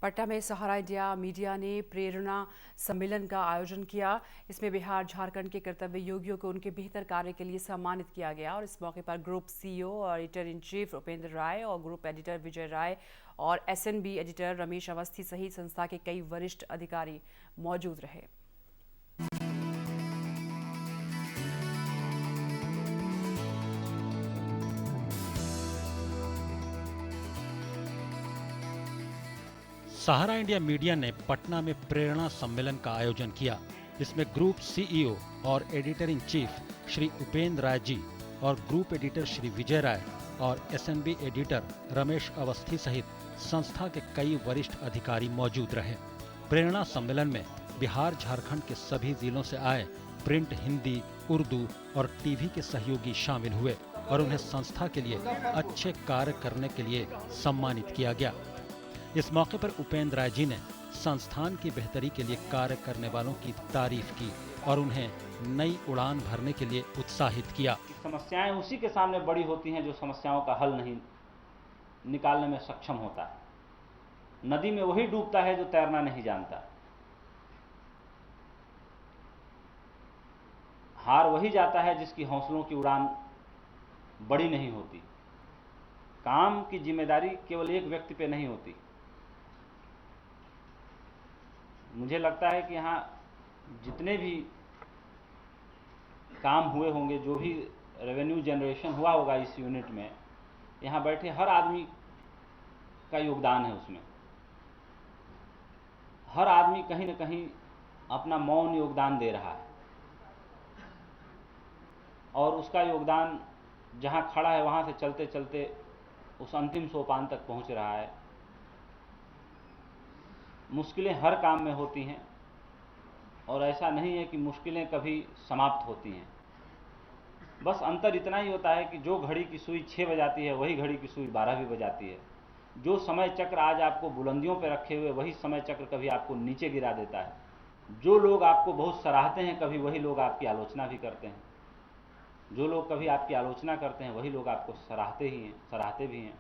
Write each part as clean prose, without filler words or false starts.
पटना में सहारा India media ने प्रेरणा सम्मेलन का आयोजन किया। इसमें बिहार झारखंड के कर्तव्य योगियों को उनके बेहतर कार्य के लिए सम्मानित किया गया और इस मौके पर ग्रुप सीईओ और एडिटर इन चीफ उपेंद्र राय और ग्रुप एडिटर विजय राय और एसएनबी एडिटर रमेश अवस्थी सहित संस्था के कई वरिष्ठ अधिकारी मौजूद रहे। सहारा इंडिया मीडिया ने पटना में प्रेरणा सम्मेलन का आयोजन किया। इसमें ग्रुप सीईओ और editor in chief Shri Upendra Rai ji और ग्रुप एडिटर श्री विजय राय और एसएनबी एडिटर रमेश अवस्थी सहित संस्था के कई वरिष्ठ अधिकारी मौजूद रहे। प्रेरणा सम्मेलन में बिहार झारखंड के सभी जिलों से आए प्रिंट, हिंदी, उर्दू और टीवी के सहयोगी शामिल हुए और उन्हें संस्था के लिए अच्छे कार्य करने के लिए सम्मानित किया गया। इस मौके पर उपेंद्र राय जी ने संस्थान की बेहतरी के लिए कार्य करने वालों की तारीफ की और उन्हें नई उड़ान भरने के लिए उत्साहित किया। समस्याएं उसी के सामने बड़ी होती हैं जो समस्याओं का हल नहीं निकालने में सक्षम होता है। नदी में वही डूबता है जो तैरना नहीं जानता। हार वही जाता है जिसकी हौसलों की उड़ान बड़ी नहीं होती। काम की जिम्मेदारी केवल एक व्यक्ति पे नहीं होती। मुझे लगता है कि यहाँ जितने भी काम हुए होंगे, जो भी रेवेन्यू जनरेशन हुआ होगा इस यूनिट में, यहाँ बैठे हर आदमी का योगदान है उसमें। हर आदमी कहीं न कहीं अपना मौन योगदान दे रहा है और उसका योगदान जहाँ खड़ा है वहाँ से चलते चलते उस अंतिम सोपान तक पहुँच रहा है। मुश्किलें हर काम में होती हैं और ऐसा नहीं है कि मुश्किलें कभी समाप्त होती हैं। बस अंतर इतना ही होता है कि जो घड़ी की सुई 6 बजाती है वही घड़ी की सुई 12 भी बजाती है। जो समय चक्र आज आपको बुलंदियों पर रखे हुए, वही समय चक्र कभी आपको नीचे गिरा देता है। जो लोग आपको बहुत सराहते हैं, कभी वही लोग आपकी आलोचना भी करते हैं। जो लोग कभी आपकी आलोचना करते हैं, वही लोग आपको सराहते भी हैं।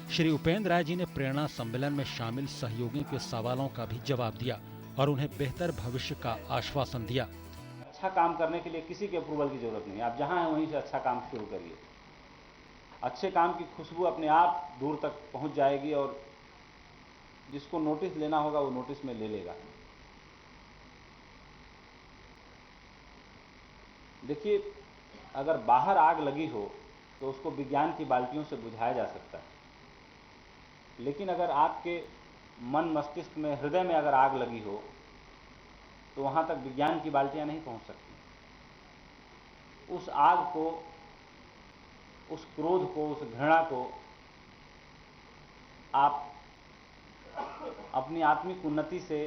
श्री उपेंद्र राय जी ने प्रेरणा सम्मेलन में शामिल सहयोगियों के सवालों का भी जवाब दिया और उन्हें बेहतर भविष्य का आश्वासन दिया। अच्छा काम करने के लिए किसी के अप्रूवल की जरूरत नहीं। आप जहां हैं वहीं से अच्छा काम शुरू करिए। अच्छे काम की खुशबू अपने आप दूर तक पहुंच जाएगी और जिसको नोटिस लेना होगा वो नोटिस में ले लेगा। देखिए, अगर बाहर आग लगी हो तो उसको विज्ञान की बाल्टियों से बुझाया जा सकता है, लेकिन अगर आपके मन मस्तिष्क में, हृदय में अगर आग लगी हो तो वहां तक विज्ञान की बाल्टियां नहीं पहुंच सकती। उस आग को, उस क्रोध को, उस घृणा को आप अपनी आत्मिक उन्नति से,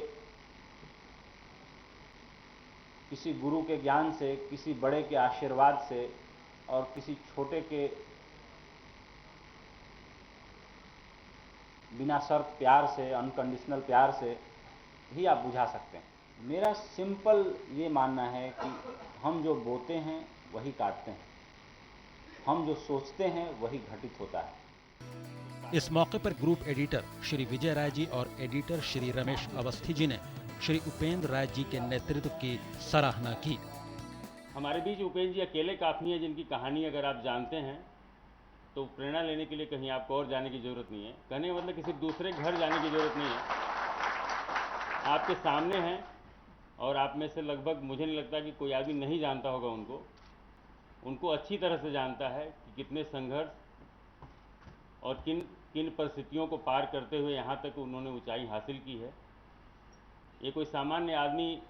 किसी गुरु के ज्ञान से, किसी बड़े के आशीर्वाद से और किसी छोटे के बिना शर्त प्यार से, अनकंडीशनल प्यार से ही आप बुझा सकते हैं। मेरा सिंपल ये मानना है कि हम जो बोते हैं वही काटते हैं। हम जो सोचते हैं वही घटित होता है। इस मौके पर ग्रुप एडिटर श्री विजय राय जी और एडिटर श्री रमेश अवस्थी जी ने श्री उपेंद्र राय जी के नेतृत्व की सराहना की। हमारे बीच उपेंद्र जी अकेले काफ़ी हैं, जिनकी कहानी अगर आप जानते हैं तो प्रेरणा लेने के लिए कहीं आपको और जाने की ज़रूरत नहीं है। कहने का मतलब किसी दूसरे घर जाने की ज़रूरत नहीं है। आपके सामने हैं और आप में से लगभग, मुझे नहीं लगता कि कोई आदमी नहीं जानता होगा उनको अच्छी तरह से जानता है कि कितने संघर्ष और किन किन परिस्थितियों को पार करते हुए यहाँ तक उन्होंने ऊंचाई हासिल की है। ये कोई सामान्य आदमी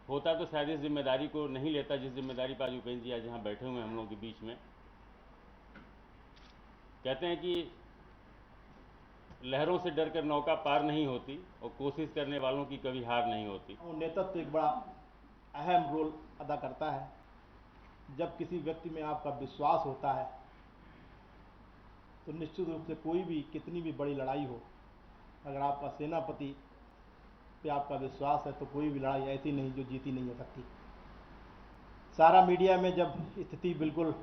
होता तो शायद इस जिम्मेदारी को नहीं लेता जिस जिम्मेदारी पर आज उपेंद्र जी आज यहाँ बैठे हुए हैं हम लोगों के बीच में। कहते हैं कि लहरों से डरकर नौका पार नहीं होती और कोशिश करने वालों की कभी हार नहीं होती। नेतृत्व एक बड़ा अहम रोल अदा करता है। जब किसी व्यक्ति में आपका विश्वास होता है तो निश्चित रूप से कोई भी, कितनी भी बड़ी लड़ाई हो, अगर आपका सेनापति पे आपका विश्वास है तो कोई भी लड़ाई ऐसी नहीं जो जीती नहीं हो सकती। सारा मीडिया में जब स्थिति बिल्कुल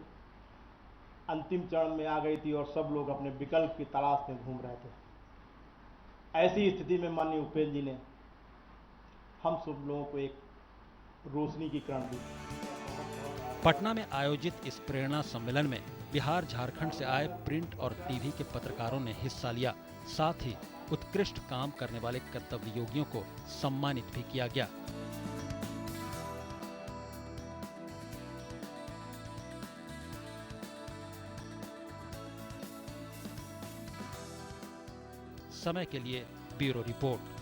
अंतिम चरण में आ गई थी और सब लोग अपने विकल्प की तलाश में घूम रहे थे, ऐसी स्थिति में माननीय उपेंद्र जी ने हम सब लोगों को एक रोशनी की किरण दी। पटना में आयोजित इस प्रेरणा सम्मेलन में बिहार झारखंड से आए प्रिंट और टीवी के पत्रकारों ने हिस्सा लिया। साथ ही उत्कृष्ट काम करने वाले कर्तव्ययोगियों को सम्मानित भी किया गया। समय के लिए ब्यूरो रिपोर्ट।